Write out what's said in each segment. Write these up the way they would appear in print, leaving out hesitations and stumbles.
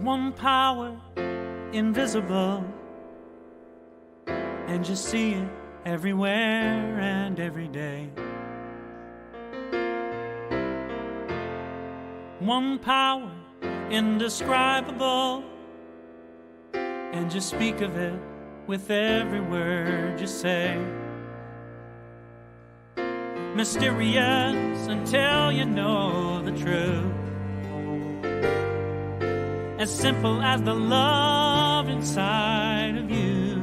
one power, invisible, and you see it everywhere and every day. One power, indescribable, and you speak of it with every word you say. Mysterious until you know the truth. As simple as the love inside of you.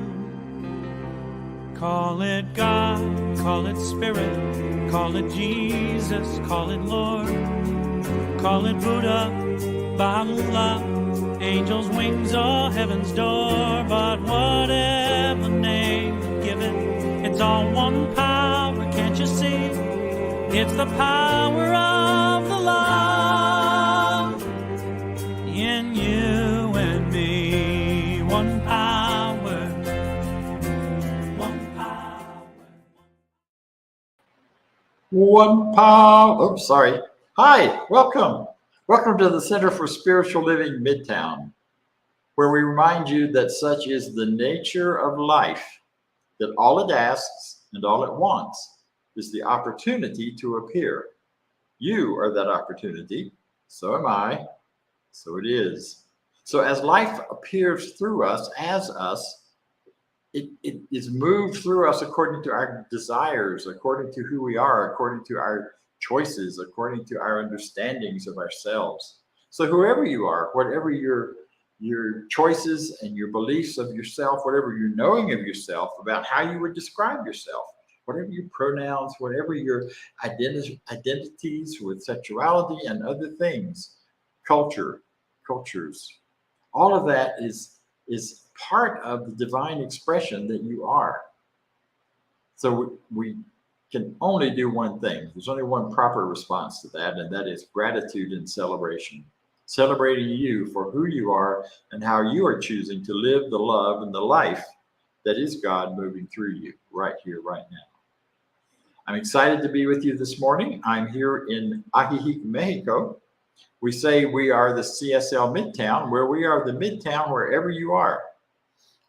Call it God, call it Spirit, call it Jesus, call it Lord, call it Buddha, Baha'u'llah, angels' wings or heaven's door. But whatever name you give it, it's all one power, can't you see? It's the power of the love in you and me. One power, one power. One power. Oops, sorry. Hi, welcome. Welcome to the Center for Spiritual Living Midtown, where we remind you that such is the nature of life, that all it asks and all it wants is the opportunity to appear. You are that opportunity, so am I, so it is. So as life appears through us, as us, it is moved through us according to our desires, according to who we are, according to our choices, according to our understandings of ourselves. So whoever you are, whatever your choices and your beliefs of yourself, whatever your knowing of yourself, about how you would describe yourself, whatever your pronouns, whatever your identities with sexuality and other things, cultures, all of that is part of the divine expression that you are. So we can only do one thing. There's only one proper response to that, and that is gratitude and celebration. Celebrating you for who you are and how you are choosing to live the love and the life that is God moving through you right here, right now. I'm excited to be with you this morning. I'm here in Ajijic, Mexico. We say we are the CSL Midtown, where we are the Midtown wherever you are,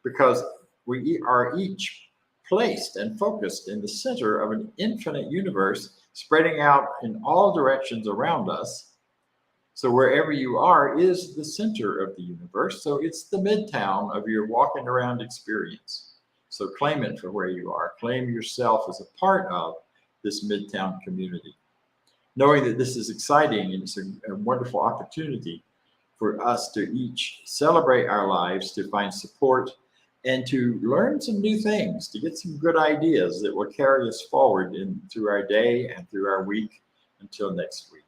because we are each placed and focused in the center of an infinite universe spreading out in all directions around us. So wherever you are is the center of the universe. So it's the Midtown of your walking around experience. So claim it for where you are. Claim yourself as a part of this Midtown community. Knowing that this is exciting and it's a wonderful opportunity for us to each celebrate our lives, to find support, and to learn some new things, to get some good ideas that will carry us forward through our day and through our week until next week.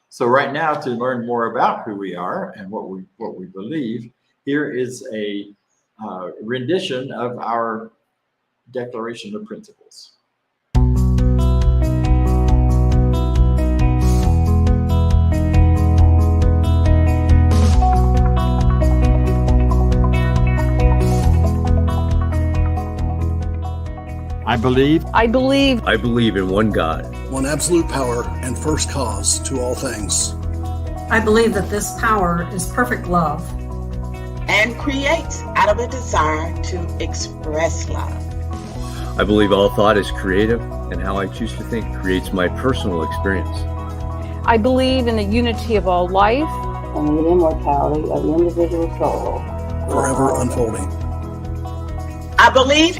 So right now, to learn more about who we are and what we believe, here is a rendition of our Declaration of Principles. I believe in one God, one absolute power and first cause to all things. I believe that this power is perfect love and creates out of a desire to express love. I believe all thought is creative, and how I choose to think creates my personal experience. I believe in the unity of all life and the immortality of the individual soul, forever unfolding. I believe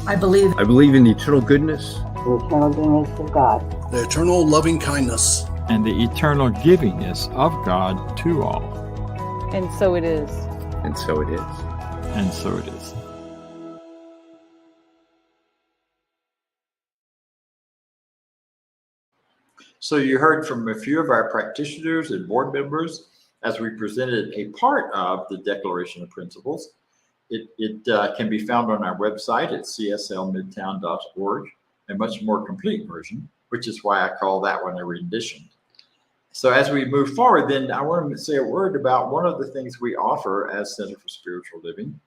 in the eternal goodness, the eternal goodness of God, the eternal loving kindness, and the eternal givingness of God to all. And so it is. And so it is. And so it is. So you heard from a few of our practitioners and board members as we presented a part of the Declaration of Principles. It can be found on our website at cslmidtown.org, a much more complete version, which is why I call that one a rendition. So as we move forward, then I want to say a word about one of the things we offer as Center for Spiritual Living.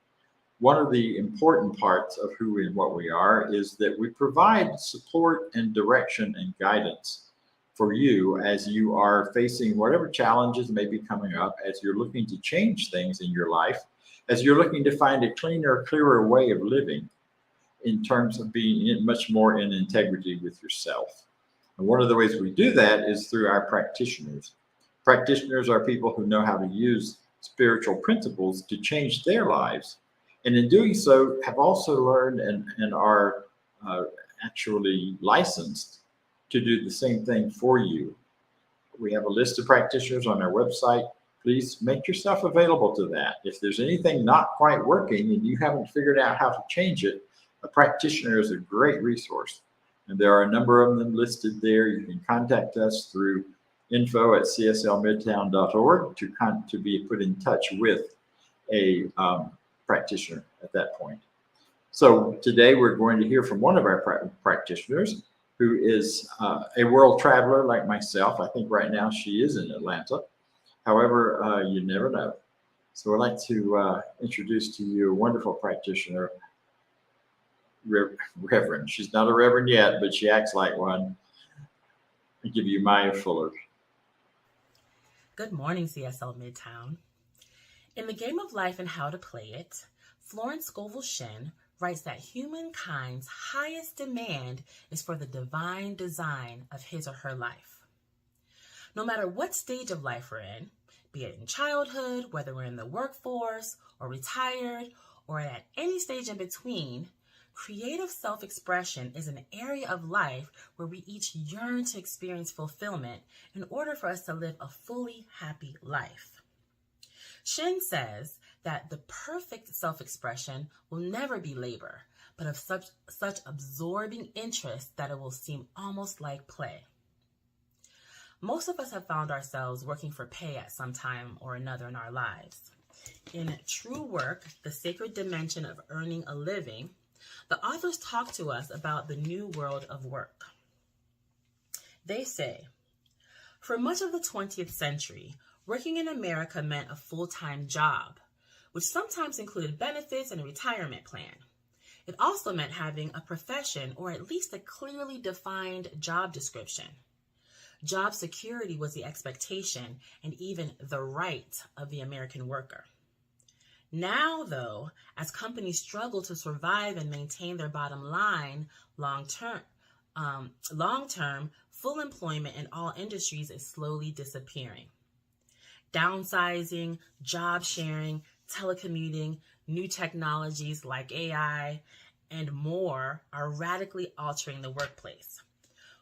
One of the important parts of who and what we are is that we provide support and direction and guidance for you as you are facing whatever challenges may be coming up, as you're looking to change things in your life, as you're looking to find a cleaner, clearer way of living in terms of being much more in integrity with yourself. And one of the ways we do that is through our practitioners. Practitioners are people who know how to use spiritual principles to change their lives. And in doing so, have also learned and are actually licensed to do the same thing for you. We have a list of practitioners on our website. Please make yourself available to that. If there's anything not quite working and you haven't figured out how to change it, a practitioner is a great resource. And there are a number of them listed there. You can contact us through info@cslmidtown.org to be put in touch with a practitioner at that point. So today we're going to hear from one of our practitioners who is a world traveler like myself. I think right now she is in Atlanta. However, you never know. So I'd like to introduce to you a wonderful practitioner, Reverend. She's not a reverend yet, but she acts like one. I give you Maya Fuller. Good morning, CSL Midtown. In The Game of Life and How to Play It, Florence Scovel Shinn writes that humankind's highest demand is for the divine design of his or her life. No matter what stage of life we're in, be it in childhood, whether we're in the workforce or retired, or at any stage in between, creative self-expression is an area of life where we each yearn to experience fulfillment in order for us to live a fully happy life. Shinn says that the perfect self-expression will never be labor, but of such absorbing interest that it will seem almost like play. Most of us have found ourselves working for pay at some time or another in our lives. In True Work, The Sacred Dimension of Earning a Living, the authors talk to us about the new world of work. They say, for much of the 20th century, working in America meant a full-time job, which sometimes included benefits and a retirement plan. It also meant having a profession or at least a clearly defined job description. Job security was the expectation and even the right of the American worker. Now, though, as companies struggle to survive and maintain their bottom line long-term, full employment in all industries is slowly disappearing. Downsizing, job sharing, telecommuting, new technologies like AI, and more are radically altering the workplace.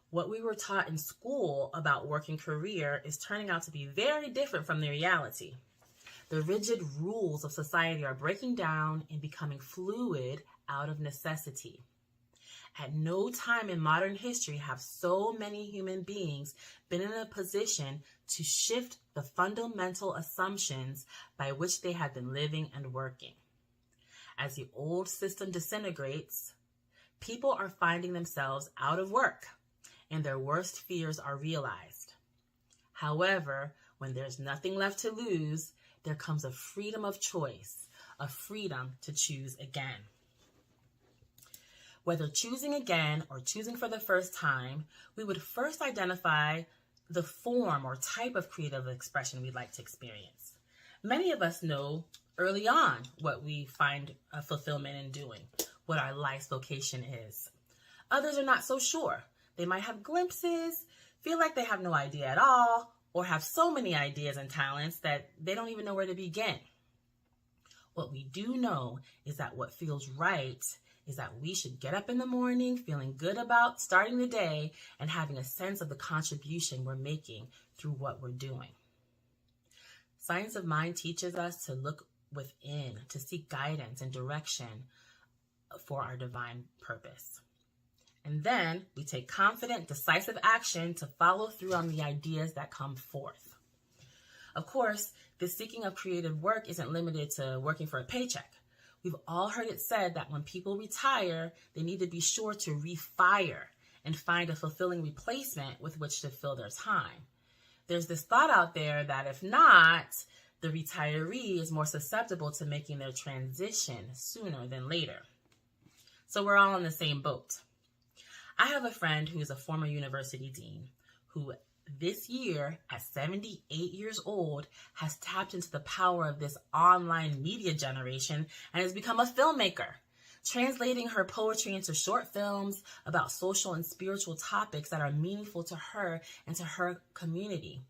What we were taught in school about working career is turning out to be very different from the reality. The rigid rules of society are breaking down and becoming fluid out of necessity. At no time in modern history have so many human beings been in a position to shift the fundamental assumptions by which they have been living and working. As the old system disintegrates, people are finding themselves out of work, and their worst fears are realized. However, when there's nothing left to lose, there comes a freedom of choice, a freedom to choose again. Whether choosing again or choosing for the first time, we would first identify the form or type of creative expression we'd like to experience. Many of us know early on what we find a fulfillment in doing, what our life's vocation is. Others are not so sure. They might have glimpses, feel like they have no idea at all, or have so many ideas and talents that they don't even know where to begin. What we do know is that what feels right is that we should get up in the morning feeling good about starting the day and having a sense of the contribution we're making through what we're doing. Science of Mind teaches us to look within, to seek guidance and direction for our divine purpose. And then we take confident, decisive action to follow through on the ideas that come forth. Of course, the seeking of creative work isn't limited to working for a paycheck. We've all heard it said that when people retire, they need to be sure to refire and find a fulfilling replacement with which to fill their time. There's this thought out there that if not, the retiree is more susceptible to making their transition sooner than later. So we're all in the same boat. I have a friend who is a former university dean who this year, at 78 years old, has tapped into the power of this online media generation and has become a filmmaker, translating her poetry into short films about social and spiritual topics that are meaningful to her and to her community,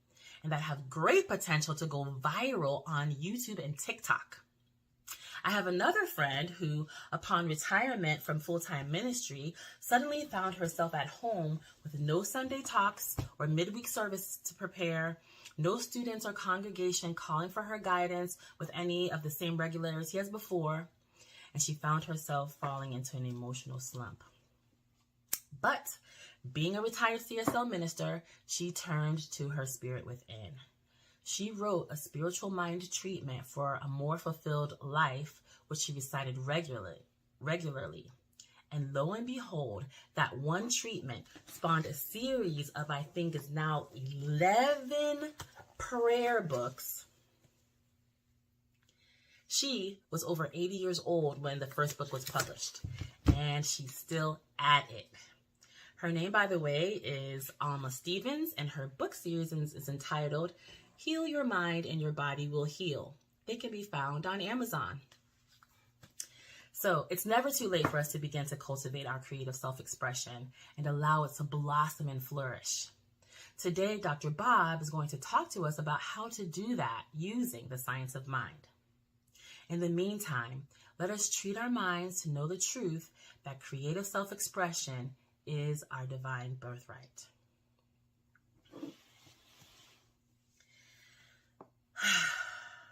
and that have great potential to go viral on YouTube and TikTok. I have another friend who, upon retirement from full-time ministry, suddenly found herself at home with no Sunday talks or midweek service to prepare, no students or congregation calling for her guidance with any of the same regularity as before, and she found herself falling into an emotional slump. But being a retired CSL minister, she turned to her spirit within. She wrote a spiritual mind treatment for a more fulfilled life, which she recited regularly. And lo and behold, that one treatment spawned a series of, I think is now 11 prayer books. She was over 80 years old when the first book was published, and she's still at it. Her name, by the way, is Alma Stevens, and her book series is entitled Heal Your Mind and Your Body Will Heal. They can be found on Amazon. So it's never too late for us to begin to cultivate our creative self-expression and allow it to blossom and flourish. Today, Dr. Bob is going to talk to us about how to do that using the science of mind. In the meantime, let us treat our minds to know the truth that creative self-expression is our divine birthright.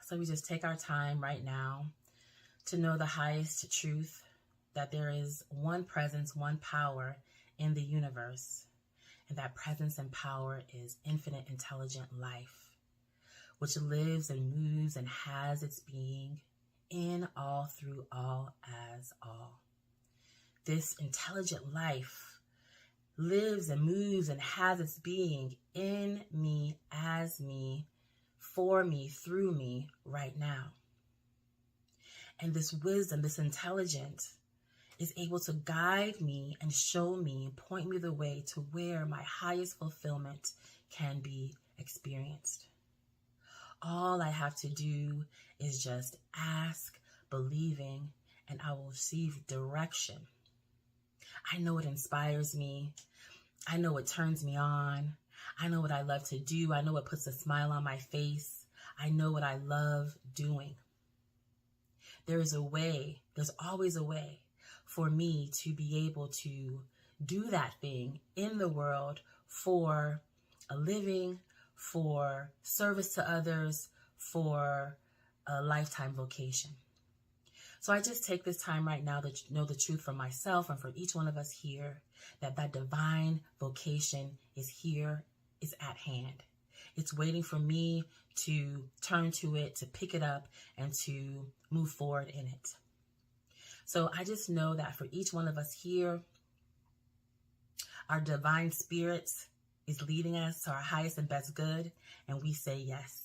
So we just take our time right now to know the highest truth, that there is one presence, one power in the universe, and that presence and power is infinite intelligent life, which lives and moves and has its being in, all, through, all, as all. This intelligent life lives and moves and has its being in me, as me, for me, through me, right now. And this wisdom, this intelligence, is able to guide me and show me and point me the way to where my highest fulfillment can be experienced. All I have to do is just ask, believing, and I will receive direction. I know it inspires me. I know it turns me on. I know what I love to do. I know what puts a smile on my face. I know what I love doing. There is a way, there's always a way for me to be able to do that thing in the world for a living, for service to others, for a lifetime vocation. So I just take this time right now to know the truth for myself and for each one of us here, that that divine vocation is here, is at hand. It's waiting for me to turn to it, to pick it up, and to move forward in it. So I just know that for each one of us here, our divine spirits is leading us to our highest and best good, and we say yes.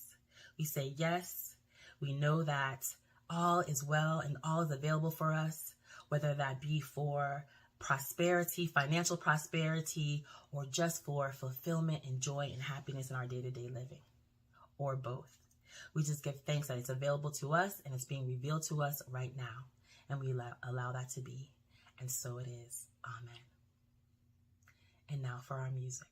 We say yes. We know that all is well and all is available for us, whether that be for prosperity, financial prosperity, or just for fulfillment and joy and happiness in our day-to-day living, or both. We just give thanks that it's available to us and it's being revealed to us right now, and we allow that to be, and so it is. Amen. And now for our music.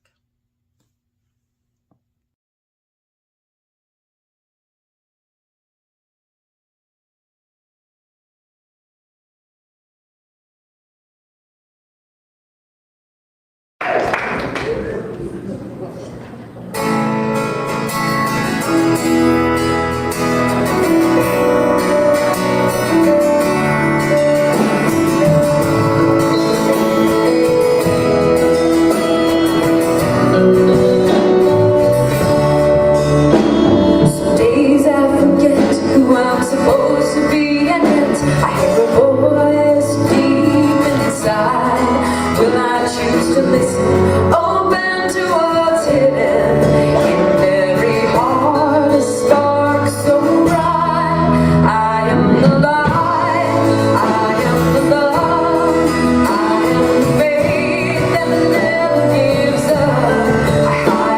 Faith that never gives up.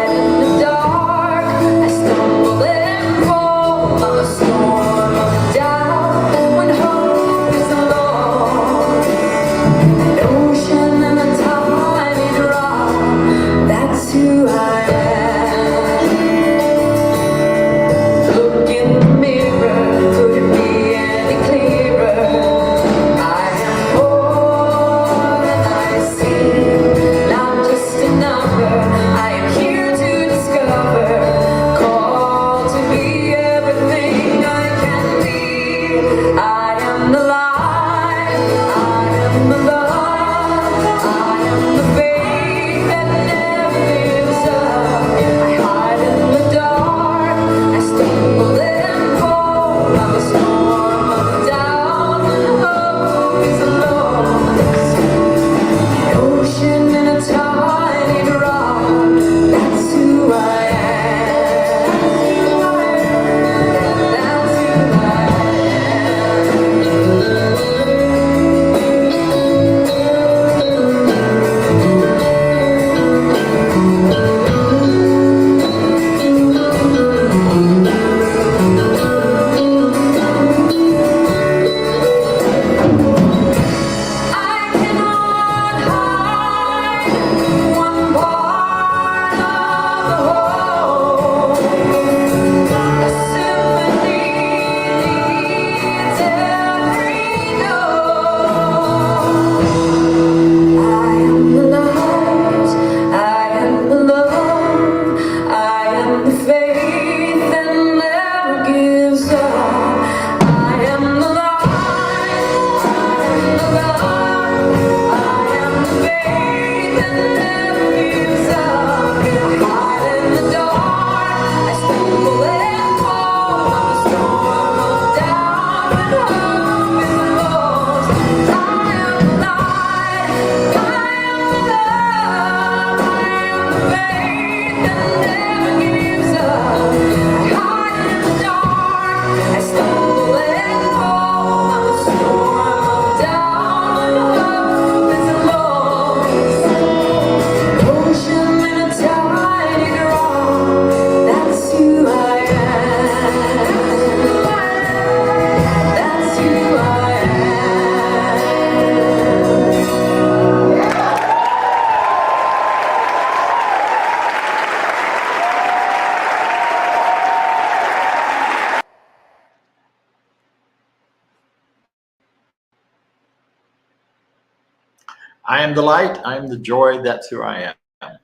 am the light. I am the joy. That's who I am.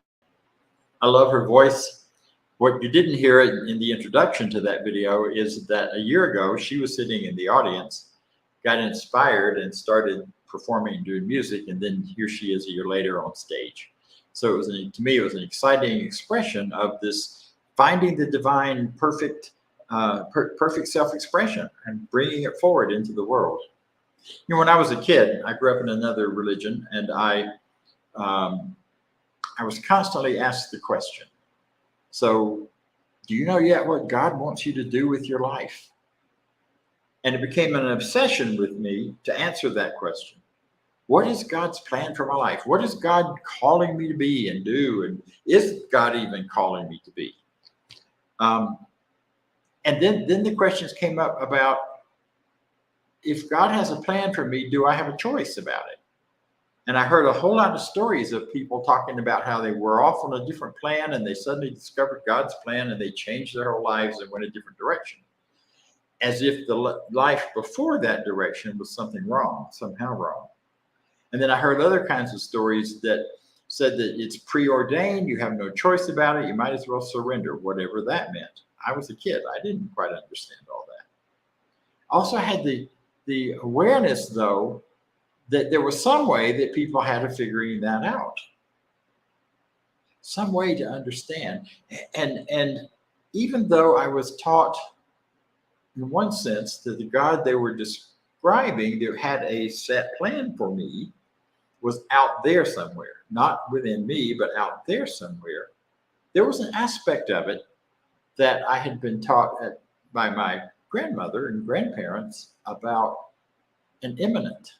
I love her voice. What you didn't hear in the introduction to that video is that a year ago, she was sitting in the audience, got inspired and started performing and doing music. And then here she is a year later on stage. So it was, to me, it was an exciting expression of this finding the divine perfect self-expression and bringing it forward into the world. You know, when I was a kid, I grew up in another religion, and I was constantly asked the question, so do you know yet what God wants you to do with your life? And it became an obsession with me to answer that question. What is God's plan for my life? What is God calling me to be and do? And is God even calling me to be? And then the questions came up about, if God has a plan for me, do I have a choice about it? And I heard a whole lot of stories of people talking about how they were off on a different plan and they suddenly discovered God's plan and they changed their whole lives and went a different direction, as if the life before that direction was something wrong, somehow wrong. And then I heard other kinds of stories that said that it's preordained, you have no choice about it, you might as well surrender, whatever that meant. I was a kid, I didn't quite understand all that. Also had the awareness, though, that there was some way that people had of figuring that out. Some way to understand. And even though I was taught, in one sense, that the God they were describing, that had a set plan for me, was out there somewhere, not within me, but out there somewhere. There was an aspect of it that I had been taught by my grandmother and grandparents about an immanent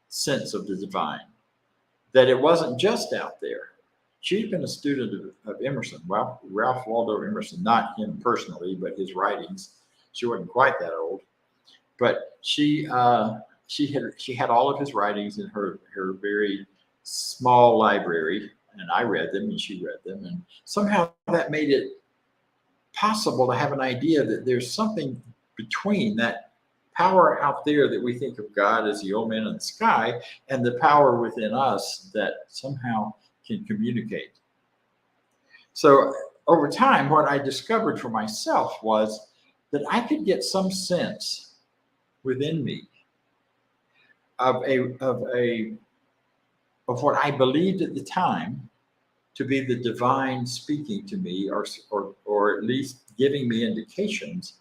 sense of the divine, that it wasn't just out there. She'd been a student of Emerson, Ralph Waldo Emerson, not him personally, but his writings. She wasn't quite that old, but she had all of his writings in her very small library, and I read them and she read them, and somehow that made it possible to have an idea that there's something between that power out there that we think of God as the old man in the sky and the power within us that somehow can communicate. So over time, what I discovered for myself was that I could get some sense within me of what I believed at the time to be the divine speaking to me, or at least giving me indications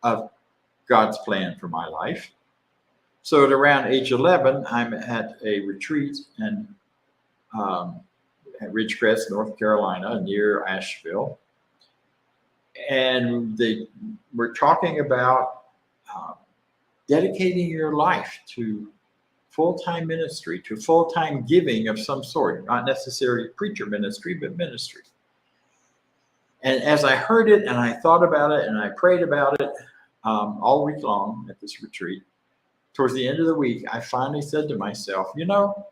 of God's plan for my life. So at around age 11, I'm at a retreat at Ridgecrest, North Carolina, near Asheville. And they were talking about dedicating your life to full-time ministry, to full-time giving of some sort, not necessarily preacher ministry, but ministry. And as I heard it and I thought about it and I prayed about it all week long at this retreat, towards the end of the week, I finally said to myself, you know,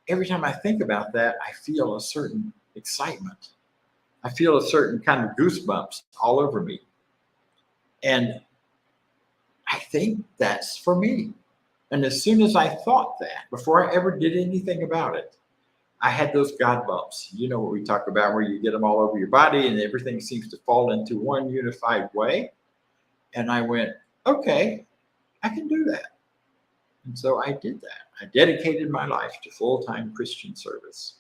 every time I think about that, I feel a certain excitement. I feel a certain kind of goosebumps all over me. And I think that's for me. And as soon as I thought that, before I ever did anything about it, I had those God bumps. You know what we talk about, where you get them all over your body and everything seems to fall into one unified way. And I went, okay, I can do that. And so I did that. I dedicated my life to full-time Christian service.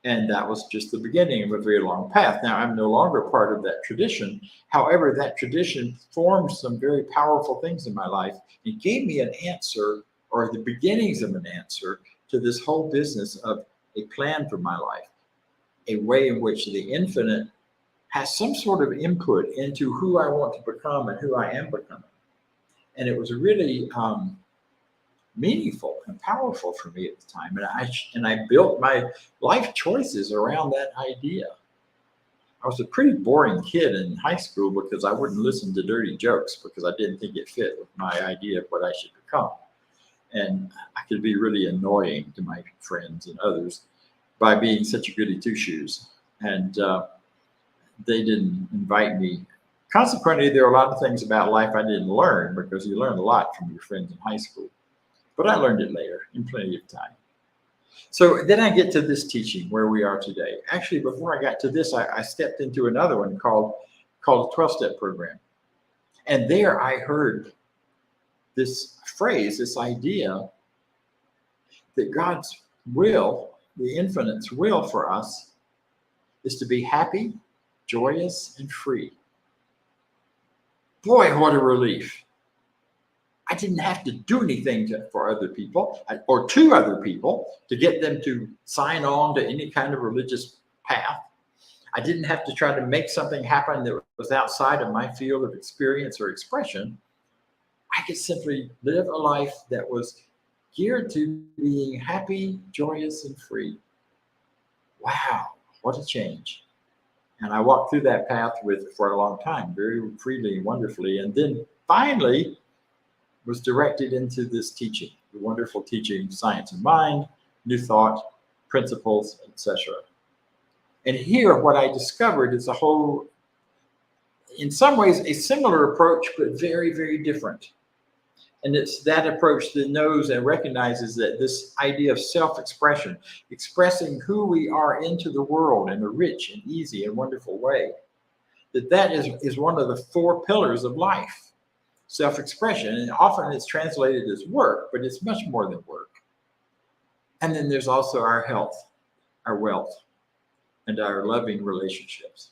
And that was just the beginning of a very long path. Now, I'm no longer part of that tradition. However, that tradition formed some very powerful things in my life. It gave me an answer, or the beginnings of an answer, to this whole business of a plan for my life, a way in which the infinite has some sort of input into who I want to become and who I am becoming. And it was really meaningful and powerful for me at the time. And I built my life choices around that idea. I was a pretty boring kid in high school because I wouldn't listen to dirty jokes because I didn't think it fit with my idea of what I should become. And I could be really annoying to my friends and others by being such a goody two-shoes. And they didn't invite me. Consequently, there are a lot of things about life I didn't learn, because you learn a lot from your friends in high school. But I learned it later in plenty of time. So then I get to this teaching where we are today. Actually, before I got to this, I stepped into another one called a 12-step program. And there I heard this phrase, this idea that God's will, the infinite's will for us, is to be happy, joyous, and free. Boy, what a relief. I didn't have to do anything for other people or to other people to get them to sign on to any kind of religious path. I didn't have to try to make something happen that was outside of my field of experience or expression. I could simply live a life that was geared to being happy, joyous, and free. Wow, what a change. And I walked through that path for a long time, very freely and wonderfully. And then finally was directed into this teaching, the wonderful teaching, Science of Mind, New Thought, Principles, etc. And here, what I discovered is a whole, in some ways, a similar approach, but very, very different. And it's that approach that knows and recognizes that this idea of self-expression, expressing who we are into the world in a rich and easy and wonderful way, that is one of the 4 pillars of life. Self-expression, and often it's translated as work, but it's much more than work. And then there's also our health, our wealth, and our loving relationships.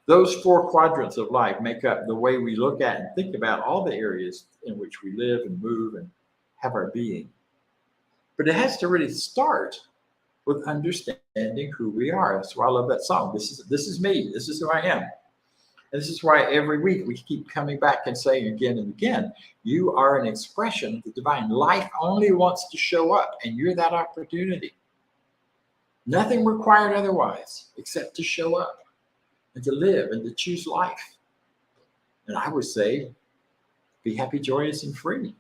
Those 4 quadrants of life make up the way we look at and think about all the areas in which we live and move and have our being. But it has to really start with understanding who we are. That's why I love that song. This is me. This is who I am. And this is why every week we keep coming back and saying again and again, you are an expression of the divine. Life only wants to show up, and you're that opportunity. Nothing required otherwise except to show up and to live and to choose life. And I would say, be happy, joyous, and free.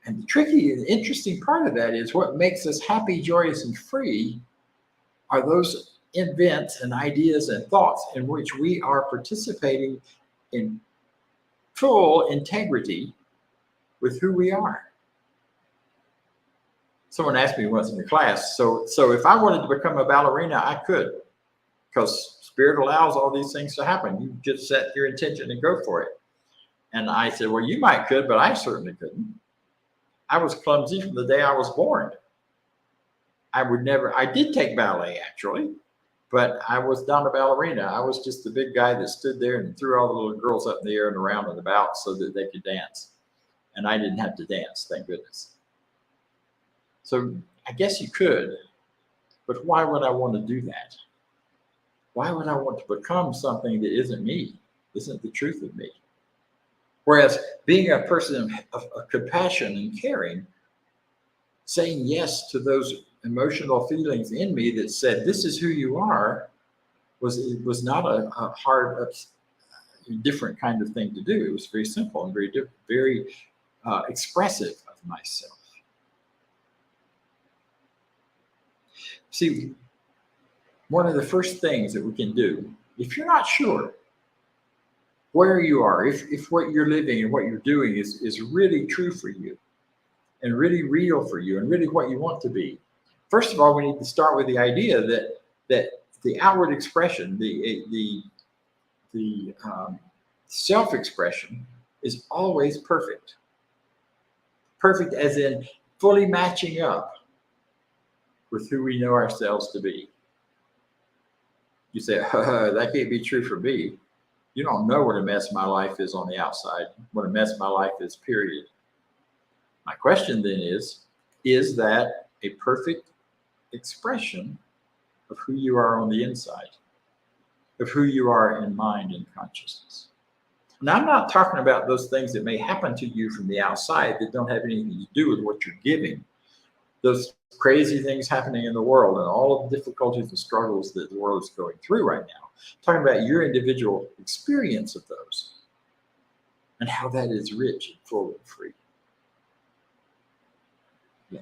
And the tricky and interesting part of that is what makes us happy, joyous, and free are those events and ideas and thoughts in which we are participating in full integrity with who we are. Someone asked me once in the class, so if I wanted to become a ballerina, I could, because Spirit allows all these things to happen. You just set your intention and go for it. And I said, well, you might could, but I certainly couldn't. I was clumsy from the day I was born. I did take ballet actually, but I was not a ballerina. I was just the big guy that stood there and threw all the little girls up in the air and around and about so that they could dance. And I didn't have to dance, thank goodness. So I guess you could, but why would I want to do that? Why would I want to become something that isn't me, isn't the truth of me? Whereas being a person of compassion and caring, saying yes to those emotional feelings in me that said, this is who you are, was not a hard, different kind of thing to do. It was very simple and very expressive of myself. See, one of the first things that we can do, if you're not sure where you are, if what you're living and what you're doing is really true for you and really real for you and really what you want to be, first of all, we need to start with the idea that the outward expression, the self-expression is always perfect. Perfect as in fully matching up with who we know ourselves to be. You say, that can't be true for me. You don't know what a mess my life is on the outside, what a mess my life is, period. My question then is that a perfect expression of who you are on the inside, of who you are in mind and consciousness? Now, I'm not talking about those things that may happen to you from the outside that don't have anything to do with what you're giving. Those crazy things happening in the world and all of the difficulties and struggles that the world is going through right now. I'm talking about your individual experience of those and how that is rich and full and free. Yeah.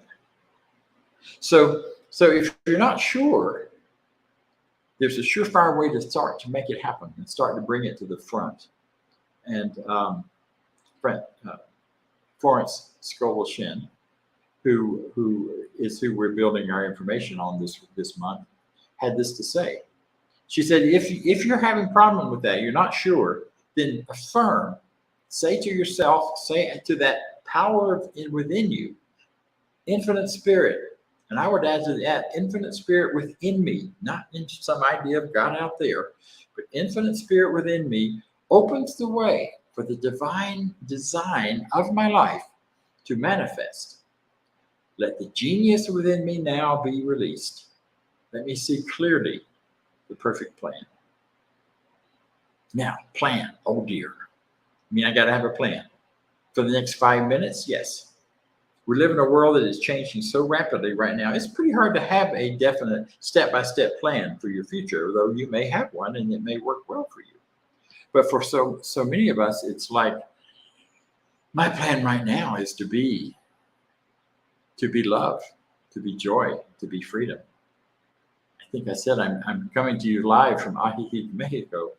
So if you're not sure, there's a surefire way to start to make it happen and start to bring it to the front. And Florence Scovel Shin who is who we're building our information on this month, had this to say. She said, if you're having problem with that, you're not sure, then affirm, say to yourself, say to that power within you, infinite spirit. And I would add to that, infinite spirit within me, not in some idea of God out there, but infinite spirit within me opens the way for the divine design of my life to manifest. Let the genius within me now be released. Let me see clearly the perfect plan. Now, plan. Oh dear. I mean, I got to have a plan. For the next 5 minutes, yes. We live in a world that is changing so rapidly right now. It's pretty hard to have a definite step-by-step plan for your future, though you may have one and it may work well for you. But for so many of us, it's like, my plan right now is to be love, to be joy, to be freedom. I think I said I'm coming to you live from Ajijic, Mexico,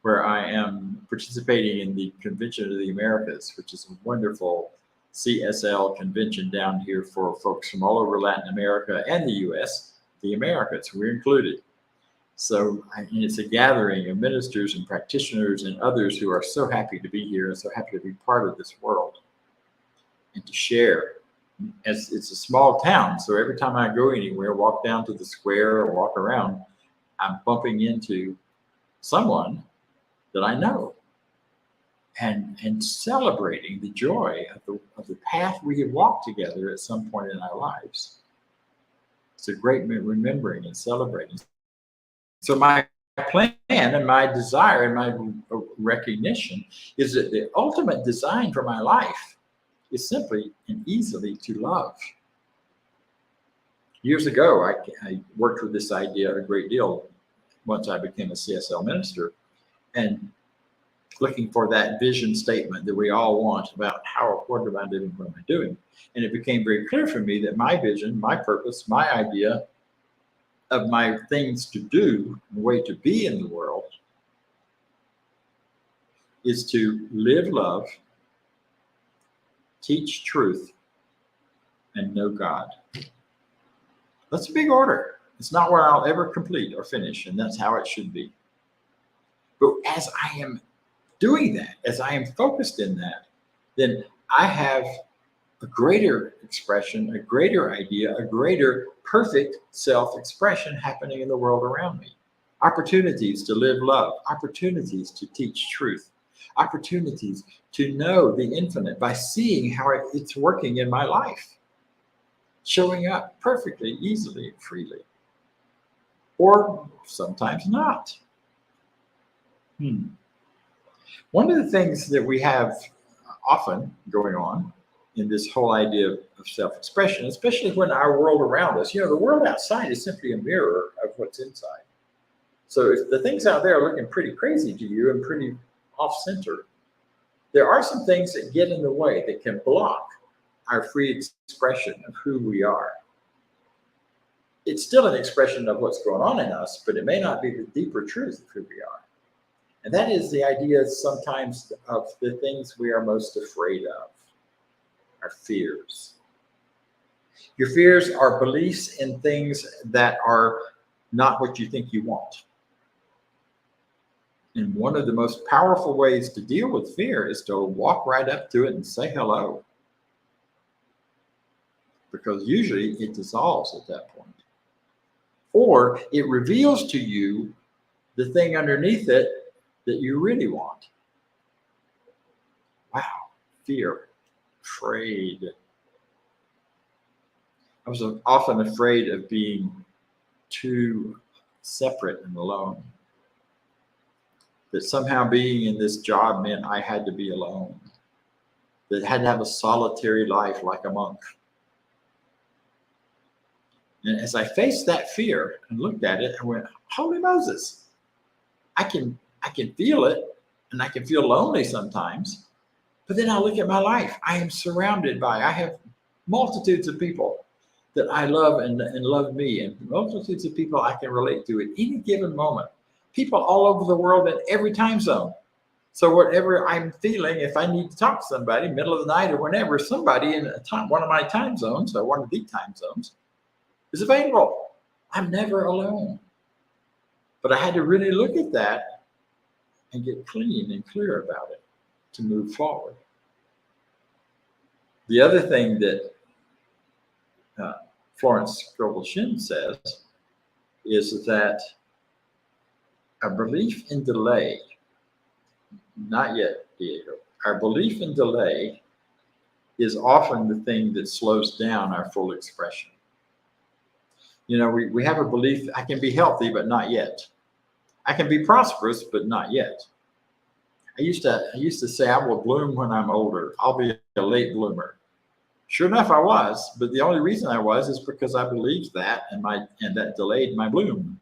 where I am participating in the Convention of the Americas, which is a wonderful CSL convention down here for folks from all over Latin America and the US, the Americas, we're included. So and it's a gathering of ministers and practitioners and others who are so happy to be here and so happy to be part of this world and to share. As it's a small town, so every time I go anywhere, walk down to the square or walk around, I'm bumping into someone that I know and celebrating the joy of the path we have walked together at some point in our lives. It's a great remembering and celebrating. So my plan and my desire and my recognition is that the ultimate design for my life is simply and easily to love. Years ago, I worked with this idea a great deal once I became a CSL minister, and looking for that vision statement that we all want about what am I living, what am I doing? And it became very clear for me that my vision, my purpose, my idea of my things to do, the way to be in the world, is to live love, teach truth, and know God. That's a big order. It's not what I'll ever complete or finish, and that's how it should be. But as I am doing that, as I am focused in that, then I have a greater expression, a greater idea, a greater perfect self-expression happening in the world around me. Opportunities to live love, opportunities to teach truth, opportunities to know the infinite by seeing how it's working in my life, showing up perfectly, easily, and freely, or sometimes not. One of the things that we have often going on in this whole idea of self-expression, especially when our world around us, the world outside is simply a mirror of what's inside. So if the things out there are looking pretty crazy to you and pretty off-center, there are some things that get in the way that can block our free expression of who we are. It's still an expression of what's going on in us, but it may not be the deeper truth of who we are. And that is the idea sometimes of the things we are most afraid of, our fears. Your fears are beliefs in things that are not what you think you want. And one of the most powerful ways to deal with fear is to walk right up to it and say hello. Because usually it dissolves at that point. Or it reveals to you the thing underneath it that you really want. Wow, fear, afraid. I was often afraid of being too separate and alone. That somehow being in this job meant I had to be alone. That I had to have a solitary life like a monk. And as I faced that fear and looked at it, I went, holy Moses, I can feel it, and I can feel lonely sometimes, but then I look at my life. I am surrounded I have multitudes of people that I love and love me, and multitudes of people I can relate to at any given moment. People all over the world in every time zone. So whatever I'm feeling, if I need to talk to somebody, middle of the night or whenever, somebody in one of my time zones or one of the time zones is available. I'm never alone. But I had to really look at that and get clean and clear about it to move forward. The other thing that Florence Scovel-Shinn says is that a belief in delay, not yet, Diego, our belief in delay is often the thing that slows down our full expression. You know, we have a belief, I can be healthy, but not yet. I can be prosperous, but not yet. I used to say, I will bloom when I'm older. I'll be a late bloomer. Sure enough, I was, but the only reason I was is because I believed that, and that delayed my bloom.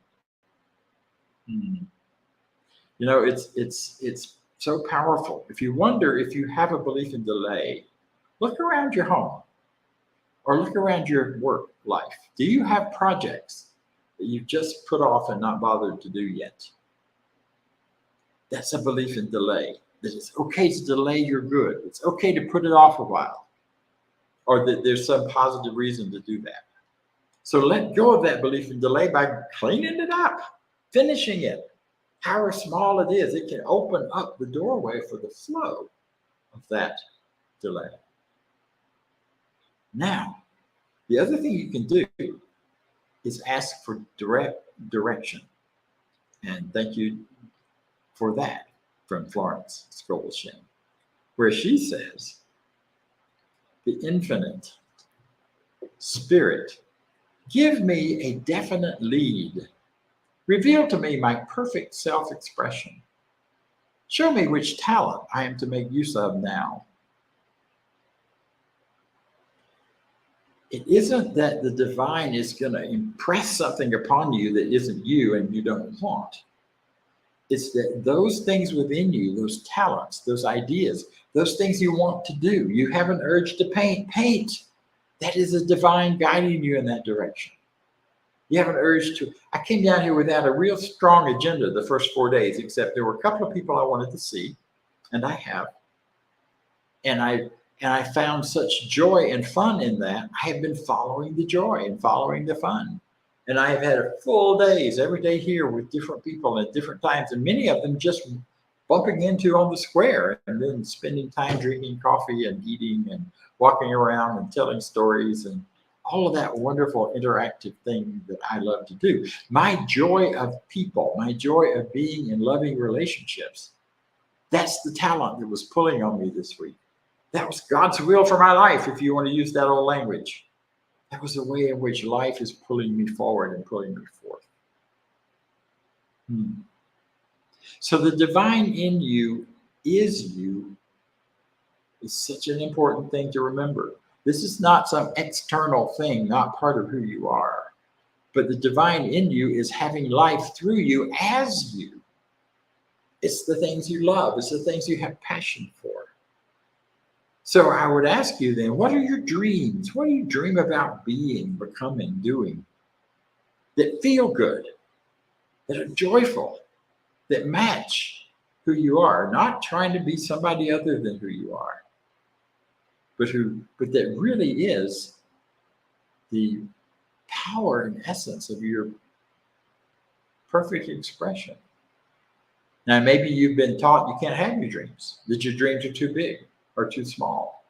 You know, it's so powerful. If you wonder if you have a belief in delay, look around your home or look around your work life. Do you have projects that you've just put off and not bothered to do yet? That's a belief in delay. That it's okay to delay your good. It's okay to put it off a while, or that there's some positive reason to do that. So let go of that belief in delay by cleaning it up, finishing it. However small it is, it can open up the doorway for the flow of that delay. Now, the other thing you can do is ask for direct direction. And thank you for that from Florence Scovel-Shinn, where she says, the infinite spirit, give me a definite lead. Reveal to me my perfect self-expression. Show me which talent I am to make use of now. It isn't that the divine is going to impress something upon you that isn't you and you don't want. It's that those things within you, those talents, those ideas, those things you want to do, you have an urge to paint. That is a divine guiding you in that direction. You have an urge to, I came down here without a real strong agenda the first 4 days, except there were a couple of people I wanted to see, and I have. And I found such joy and fun in that. I have been following the joy and following the fun. And I have had a full days every day here with different people at different times, and many of them just bumping into on the square and then spending time drinking coffee and eating and walking around and telling stories and all of that wonderful interactive thing that I love to do. My joy of people, my joy of being in loving relationships, that's the talent that was pulling on me this week. That was God's will for my life, if you want to use that old language. That was the way in which life is pulling me forward and pulling me forth. So the divine in you is such an important thing to remember. This is not some external thing, not part of who you are. But the divine in you is having life through you as you. It's the things you love. It's the things you have passion for. So I would ask you then, what are your dreams? What do you dream about being, becoming, doing that feel good, that are joyful, that match who you are, not trying to be somebody other than who you are, but that really is the power and essence of your perfect expression. Now, maybe you've been taught you can't have your dreams, that your dreams are too big or too small,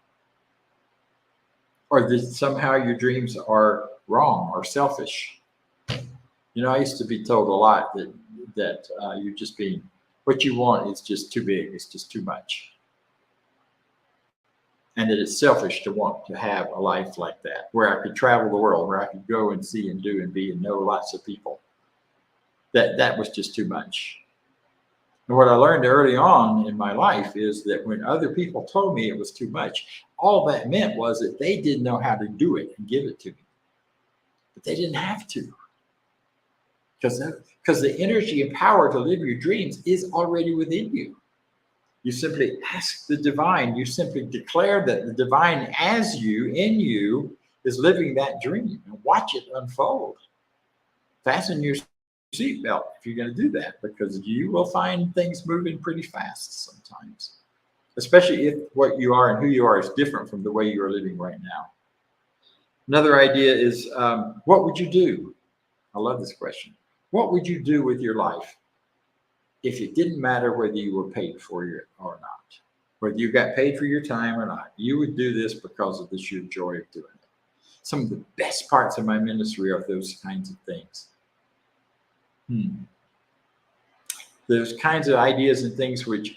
or that somehow your dreams are wrong or selfish. You know, I used to be told a lot that you're just being, what you want is just too big, it's just too much. And that it's selfish to want to have a life like that, where I could travel the world, where I could go and see and do and be and know lots of people. That was just too much. And what I learned early on in my life is that when other people told me it was too much, all that meant was that they didn't know how to do it and give it to me. But they didn't have to. Because the energy and power to live your dreams is already within you. You simply ask the divine. You simply declare that the divine as you, in you, is living that dream, and watch it unfold. Fasten your seatbelt if you're going to do that, because you will find things moving pretty fast sometimes, especially if what you are and who you are is different from the way you are living right now. Another idea is, what would you do? I love this question. What would you do with your life if it didn't matter whether you were paid for it or not? Whether you got paid for your time or not, you would do this because of the sheer joy of doing it. Some of the best parts of my ministry are those kinds of things. Those kinds of ideas and things which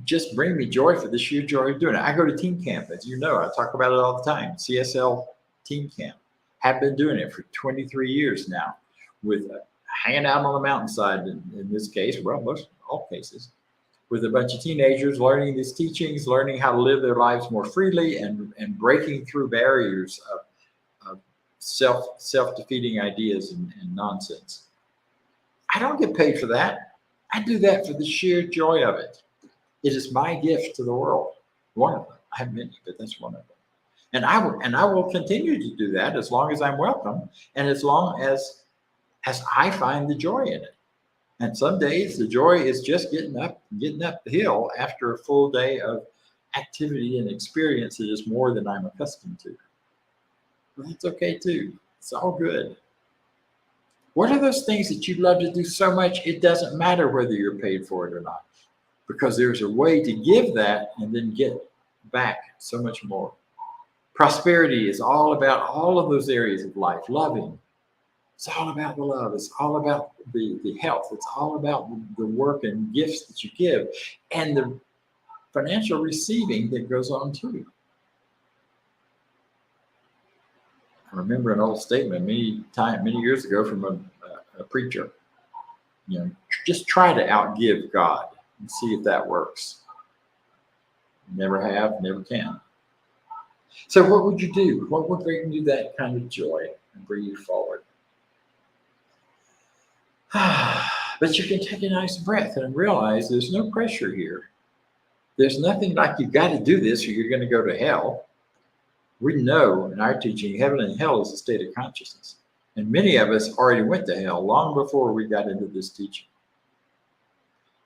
just bring me joy for the sheer joy of doing it. I go to teen camp, as you know, I talk about it all the time. CSL teen camp. Have been doing it for 23 years now, with hanging out on the mountainside in this case, well, most all cases, with a bunch of teenagers learning these teachings, learning how to live their lives more freely, and breaking through barriers of self-defeating ideas and nonsense. I don't get paid for that. I do that for the sheer joy of it. It is my gift to the world. One of them. I have many, but that's one of them. And I will continue to do that as long as I'm welcome, and as long as I find the joy in it. And some days the joy is just getting up the hill after a full day of activity and experience that is more than I'm accustomed to. But that's okay too. It's all good. What are those things that you love to do so much it doesn't matter whether you're paid for it or not? Because there's a way to give that and then get back so much more. Prosperity is all about all of those areas of life. Loving. It's all about the love. It's all about the health. It's all about the work and gifts that you give, and the financial receiving that goes on too. I remember an old statement many years ago from a preacher. You know, just try to outgive God and see if that works. Never have, never can. So what would you do? What would bring you that kind of joy and bring you forward? But you can take a nice breath and realize there's no pressure here. There's nothing like you've got to do this or you're going to go to hell. We know in our teaching, heaven and hell is a state of consciousness. And many of us already went to hell long before we got into this teaching.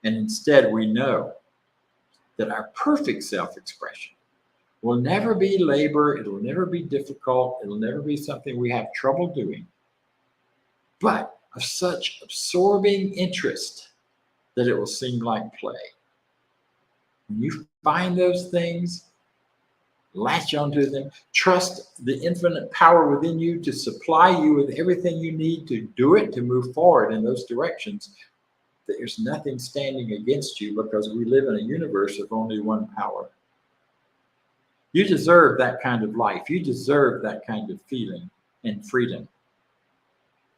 And instead, we know that our perfect self-expression will never be labor. It'll never be difficult. It'll never be something we have trouble doing. But of such absorbing interest that it will seem like play. When you find those things, latch onto them, trust the infinite power within you to supply you with everything you need to do it, to move forward in those directions. There's nothing standing against you, because we live in a universe of only one power. You deserve that kind of life. You deserve that kind of feeling and freedom,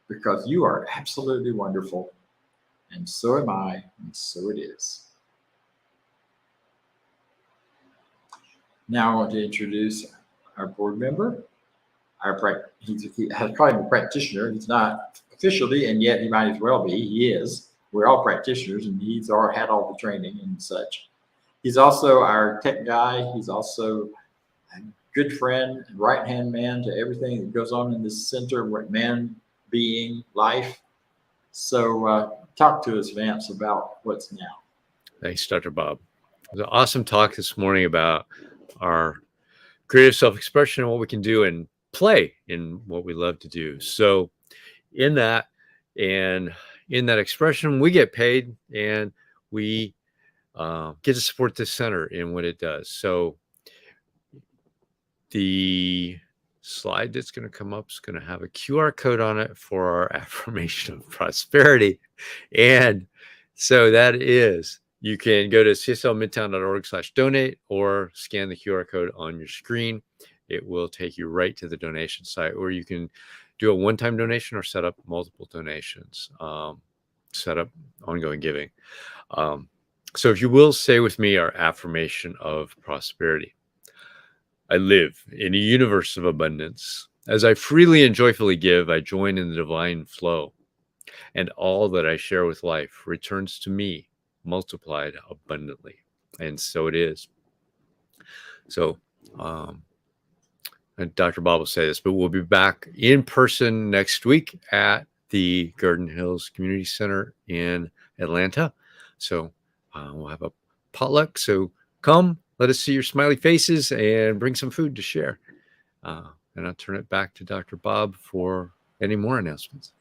because you are absolutely wonderful, and so am I, and so it is. Now I want to introduce our board member. I call him a practitioner. He's not officially, and yet he might as well be. He is. We're all practitioners, and he's had all the training and such. He's also our tech guy. He's also a good friend and right-hand man to everything that goes on in this center, man, being, life. So talk to us, Vance, about what's now. Thanks, Dr. Bob. It was an awesome talk this morning about our creative self-expression and what we can do and play in what we love to do. So in that expression, we get paid, and we get to support this center in what it does. So the slide that's going to come up is going to have a QR code on it for our affirmation of prosperity. And so that is, you can go to cslmidtown.org/donate or scan the QR code on your screen. It will take you right to the donation site, or you can do a one-time donation or set up multiple donations, set up ongoing giving. So if you will say with me our affirmation of prosperity. I live in a universe of abundance. As I freely and joyfully give, I join in the divine flow, and all that I share with life returns to me multiplied abundantly. And so it is. So, and Dr. Bob will say this, but we'll be back in person next week at the Garden Hills Community Center in Atlanta. So we'll have a potluck. So come, let us see your smiley faces and bring some food to share. And I'll turn it back to Dr. Bob for any more announcements.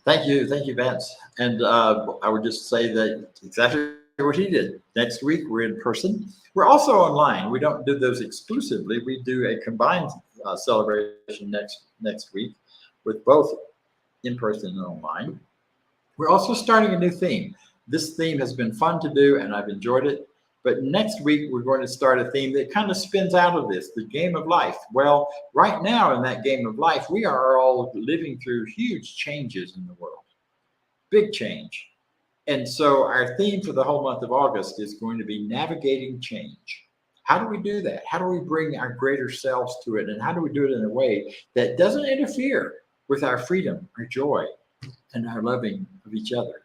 Thank you, Vance. And I would just say that exactly what he did. Next week we're in person. We're also online. We don't do those exclusively. We do a combined celebration next week with both in person and online. We're also starting a new theme. This theme has been fun to do, and I've enjoyed it. But next week, we're going to start a theme that kind of spins out of this, the game of life. Well, right now in that game of life, we are all living through huge changes in the world, big change. And so our theme for the whole month of August is going to be navigating change. How do we do that? How do we bring our greater selves to it? And how do we do it in a way that doesn't interfere with our freedom, our joy, and our loving of each other?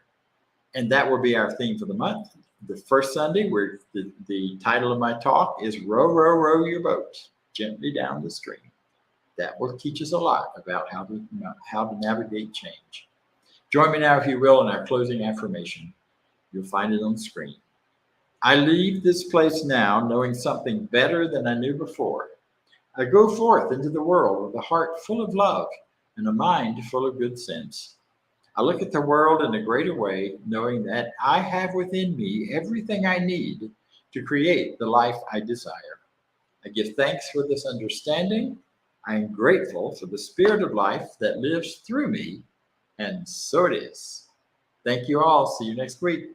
And that will be our theme for the month. The first Sunday, where the title of my talk is Row, Row, Row Your Boat Gently Down the Stream. That will teach us a lot about how to navigate change. Join me now, if you will, in our closing affirmation. You'll find it on the screen. I leave this place now knowing something better than I knew before. I go forth into the world with a heart full of love and a mind full of good sense. I look at the world in a greater way, knowing that I have within me everything I need to create the life I desire. I give thanks for this understanding. I am grateful for the spirit of life that lives through me, and so it is. Thank you all. See you next week.